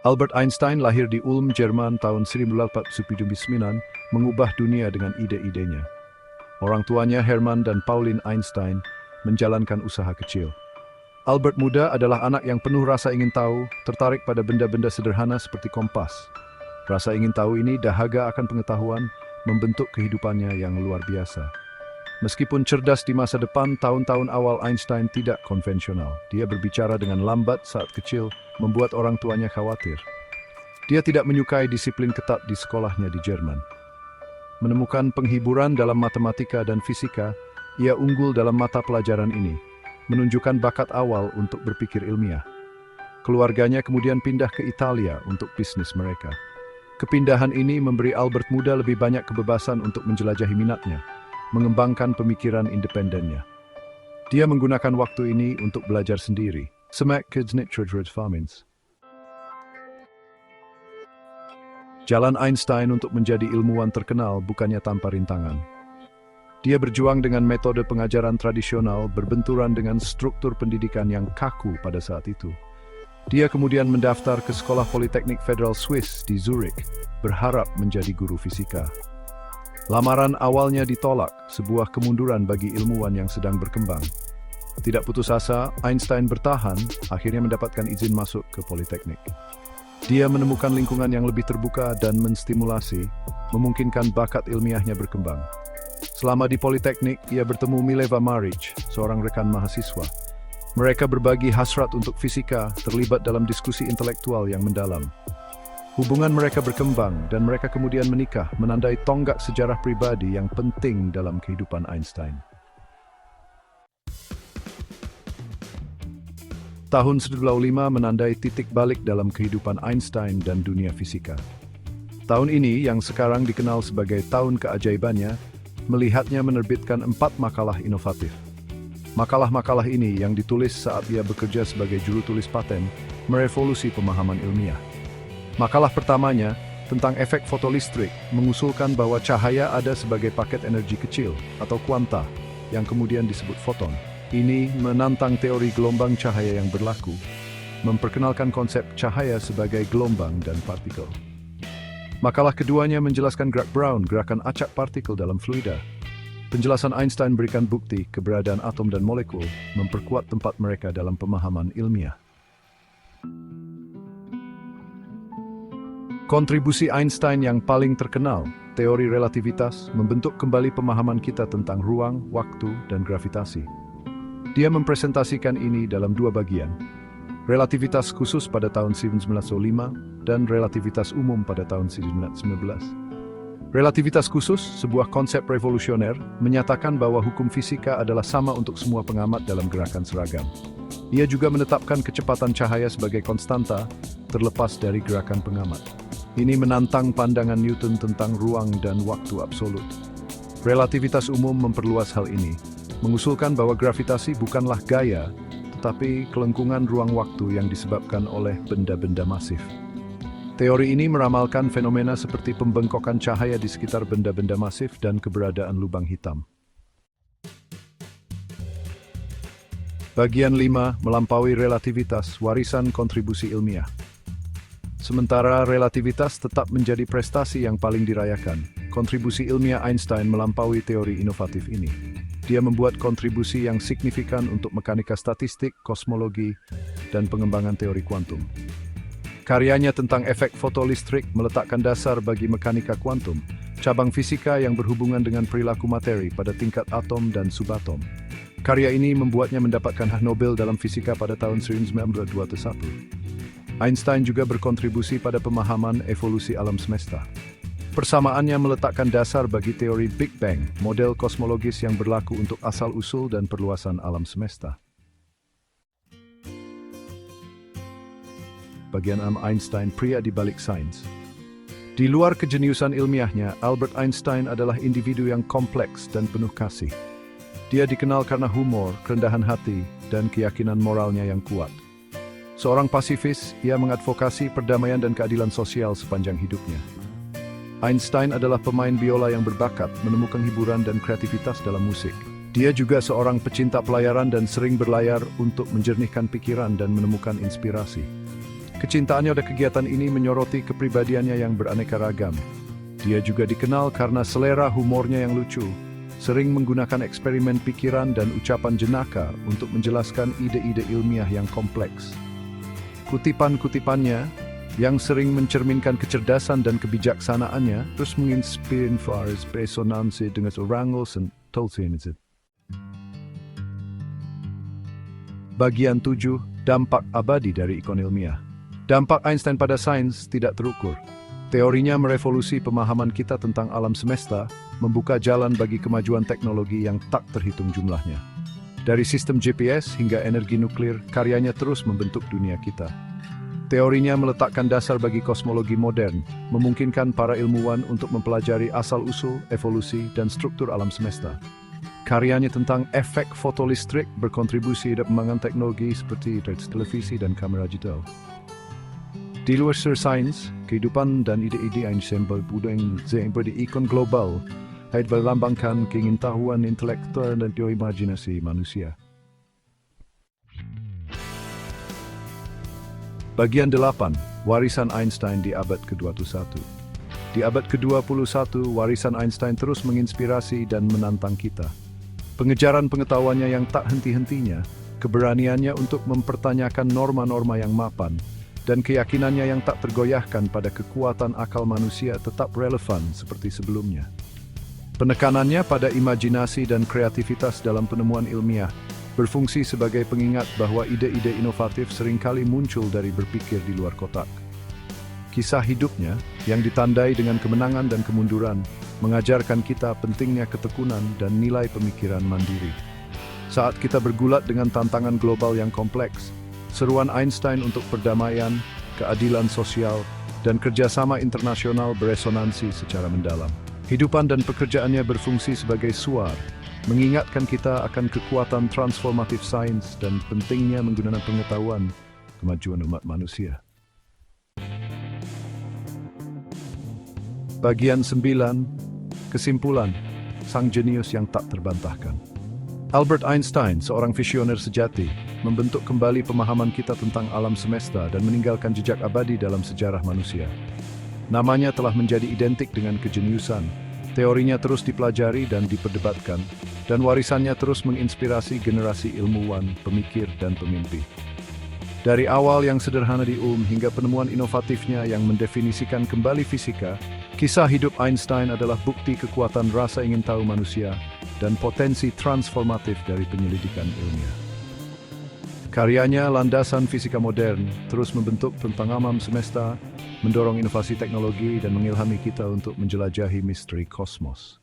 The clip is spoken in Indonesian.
Albert Einstein lahir di Ulm, Jerman tahun 1879, mengubah dunia dengan ide-idenya. Orang tuanya Hermann dan Pauline Einstein menjalankan usaha kecil. Albert muda adalah anak yang penuh rasa ingin tahu, tertarik pada benda-benda sederhana seperti kompas. Rasa ingin tahu ini dahaga akan pengetahuan, membentuk kehidupannya yang luar biasa. Meskipun cerdas di masa depan, tahun-tahun awal Einstein tidak konvensional. Dia berbicara dengan lambat saat kecil, membuat orang tuanya khawatir. Dia tidak menyukai disiplin ketat di sekolahnya di Jerman. Menemukan penghiburan dalam matematika dan fisika, ia unggul dalam mata pelajaran ini, menunjukkan bakat awal untuk berpikir ilmiah. Keluarganya kemudian pindah ke Italia untuk bisnis mereka. Kepindahan ini memberi Albert muda lebih banyak kebebasan untuk menjelajahi minatnya, mengembangkan pemikiran independennya. Dia menggunakan waktu ini untuk belajar sendiri. Jalan Einstein untuk menjadi ilmuwan terkenal bukannya tanpa rintangan. Dia berjuang dengan metode pengajaran tradisional, berbenturan dengan struktur pendidikan yang kaku pada saat itu. Dia kemudian mendaftar ke Sekolah Politeknik Federal Swiss di Zurich, berharap menjadi guru fisika. Lamaran awalnya ditolak, sebuah kemunduran bagi ilmuwan yang sedang berkembang. Tidak putus asa, Einstein bertahan, akhirnya mendapatkan izin masuk ke Politeknik. Dia menemukan lingkungan yang lebih terbuka dan menstimulasi, memungkinkan bakat ilmiahnya berkembang. Selama di Politeknik, ia bertemu Mileva Maric, seorang rekan mahasiswa. Mereka berbagi hasrat untuk fisika, terlibat dalam diskusi intelektual yang mendalam. Hubungan mereka berkembang dan mereka kemudian menikah, menandai tonggak sejarah pribadi yang penting dalam kehidupan Einstein. Tahun 1905 menandai titik balik dalam kehidupan Einstein dan dunia fisika. Tahun ini, yang sekarang dikenal sebagai tahun keajaibannya, melihatnya menerbitkan 4 makalah inovatif. Makalah-makalah ini yang ditulis saat ia bekerja sebagai juru tulis paten, merevolusi pemahaman ilmiah. Makalah pertamanya, tentang efek fotolistrik, mengusulkan bahwa cahaya ada sebagai paket energi kecil, atau kuanta, yang kemudian disebut foton. Ini menantang teori gelombang cahaya yang berlaku, memperkenalkan konsep cahaya sebagai gelombang dan partikel. Makalah keduanya menjelaskan gerak Brown, gerakan acak partikel dalam fluida. Penjelasan Einstein berikan bukti keberadaan atom dan molekul, memperkuat tempat mereka dalam pemahaman ilmiah. Kontribusi Einstein yang paling terkenal, teori relativitas, membentuk kembali pemahaman kita tentang ruang, waktu, dan gravitasi. Dia mempresentasikan ini dalam 2 bagian, relativitas khusus pada tahun 1905 dan relativitas umum pada tahun 1919. Relativitas khusus, sebuah konsep revolusioner, menyatakan bahwa hukum fisika adalah sama untuk semua pengamat dalam gerakan seragam. Ia juga menetapkan kecepatan cahaya sebagai konstanta, terlepas dari gerakan pengamat. Ini menantang pandangan Newton tentang ruang dan waktu absolut. Relativitas umum memperluas hal ini, mengusulkan bahwa gravitasi bukanlah gaya, tetapi kelengkungan ruang waktu yang disebabkan oleh benda-benda masif. Teori ini meramalkan fenomena seperti pembengkokan cahaya di sekitar benda-benda masif dan keberadaan lubang hitam. Bagian 5, melampaui relativitas, warisan kontribusi ilmiah. Sementara relativitas tetap menjadi prestasi yang paling dirayakan, kontribusi ilmiah Einstein melampaui teori inovatif ini. Dia membuat kontribusi yang signifikan untuk mekanika statistik, kosmologi, dan pengembangan teori kuantum. Karyanya tentang efek fotolistrik meletakkan dasar bagi mekanika kuantum, cabang fisika yang berhubungan dengan perilaku materi pada tingkat atom dan subatom. Karya ini membuatnya mendapatkan hak Nobel dalam fisika pada tahun 1921. Einstein juga berkontribusi pada pemahaman evolusi alam semesta. Persamaannya meletakkan dasar bagi teori Big Bang, model kosmologis yang berlaku untuk asal-usul dan perluasan alam semesta. Bagian 6, Einstein, pria di balik sains. Di luar kejeniusan ilmiahnya, Albert Einstein adalah individu yang kompleks dan penuh kasih. Dia dikenal karena humor, kerendahan hati, dan keyakinan moralnya yang kuat. Seorang pasifis, ia mengadvokasi perdamaian dan keadilan sosial sepanjang hidupnya. Einstein adalah pemain biola yang berbakat, menemukan hiburan dan kreativitas dalam musik. Dia juga seorang pecinta pelayaran dan sering berlayar untuk menjernihkan pikiran dan menemukan inspirasi. Kecintaannya pada kegiatan ini menyoroti kepribadiannya yang beraneka ragam. Dia juga dikenal karena selera humornya yang lucu, sering menggunakan eksperimen pikiran dan ucapan jenaka untuk menjelaskan ide-ide ilmiah yang kompleks. Kutipan-kutipannya yang sering mencerminkan kecerdasan dan kebijaksanaannya terus menginspirasi resonansi dengan orang dan Tolkien. Bagian 7. Dampak abadi dari ikon ilmiah. Dampak Einstein pada sains tidak terukur. Teorinya merevolusi pemahaman kita tentang alam semesta, membuka jalan bagi kemajuan teknologi yang tak terhitung jumlahnya. Dari sistem GPS hingga energi nuklir, karyanya terus membentuk dunia kita. Teorinya meletakkan dasar bagi kosmologi modern, memungkinkan para ilmuwan untuk mempelajari asal-usul, evolusi, dan struktur alam semesta. Karyanya tentang efek fotolistrik berkontribusi dalam pengembangan teknologi seperti televisi dan kamera digital. Di luar sains, kehidupan dan ide-ide Einstein berbuat ikon global, yang melambangkan keingintahuan intelektual dan imajinasi manusia. Bagian 8. Warisan Einstein di abad ke-21. Di abad ke-21, warisan Einstein terus menginspirasi dan menantang kita. Pengejaran pengetahuannya yang tak henti-hentinya, keberaniannya untuk mempertanyakan norma-norma yang mapan, dan keyakinannya yang tak tergoyahkan pada kekuatan akal manusia tetap relevan seperti sebelumnya. Penekanannya pada imajinasi dan kreativitas dalam penemuan ilmiah berfungsi sebagai pengingat bahwa ide-ide inovatif seringkali muncul dari berpikir di luar kotak. Kisah hidupnya, yang ditandai dengan kemenangan dan kemunduran, mengajarkan kita pentingnya ketekunan dan nilai pemikiran mandiri. Saat kita bergulat dengan tantangan global yang kompleks, seruan Einstein untuk perdamaian, keadilan sosial, dan kerjasama internasional beresonansi secara mendalam. Hidupan dan pekerjaannya berfungsi sebagai suar, mengingatkan kita akan kekuatan transformatif sains dan pentingnya menggunakan pengetahuan kemajuan umat manusia. Bagian 9. Kesimpulan, sang jenius yang tak terbantahkan. Albert Einstein, seorang visioner sejati, membentuk kembali pemahaman kita tentang alam semesta dan meninggalkan jejak abadi dalam sejarah manusia. Namanya telah menjadi identik dengan kejeniusan, teorinya terus dipelajari dan diperdebatkan, dan warisannya terus menginspirasi generasi ilmuwan, pemikir, dan pemimpi. Dari awal yang sederhana di hingga penemuan inovatifnya yang mendefinisikan kembali fisika, kisah hidup Einstein adalah bukti kekuatan rasa ingin tahu manusia dan potensi transformatif dari penyelidikan ilmiah. Karyanya landasan fisika modern terus membentuk tentang alam semesta, mendorong inovasi teknologi dan mengilhami kita untuk menjelajahi misteri kosmos.